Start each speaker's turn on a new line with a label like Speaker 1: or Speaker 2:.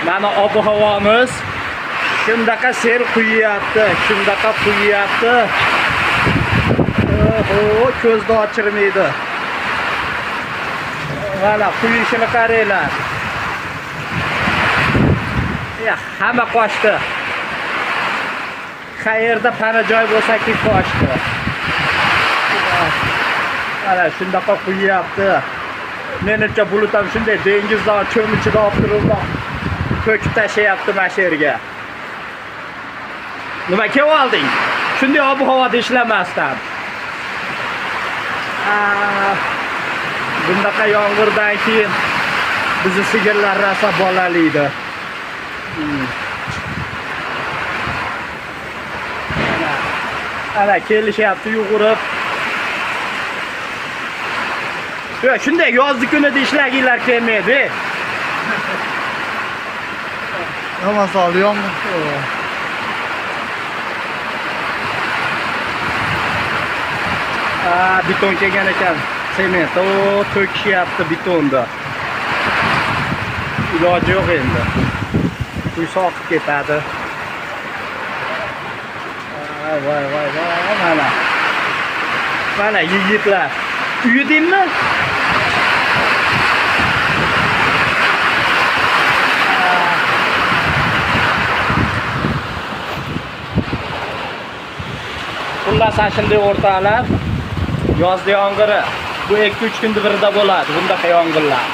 Speaker 1: Mana ob-havomiz shundaqa sel quyapti, shundaqa quyapti. Oho, ko'zni ochirmaydi. Mana quyishini qaranglar. Ya, hamma qochdi. Qayerda pana joy bo'lsa-ki qochdi. Mana shundaqa quyapti. Menimcha bulut ham shunday dengizdan cho'michida olib turib ko'kib tashlayapti mana shu yerga. Nima kelib olding? Shunday ob-havoda ishlamasdan. Bundaqa yomg'irdan keyin bizni sigirlar rosa bolalaydi. Ana kelishyapti yugurib. Shunday yozgi kunida ishlaginglar kelmaydi.
Speaker 2: Masal yomg'ir.
Speaker 1: Beton kelgan ekan. Sement to'kishyapti betonda. Iloji yo'q endi. Uy soqib ketadi. Voy mana. Mana yigitlar. Uyudingmi? Xullas shunday o'rtalar. Yozda yomg'iri bu 2-3 kunda birida bo'ladi bundaqa yomg'irlar.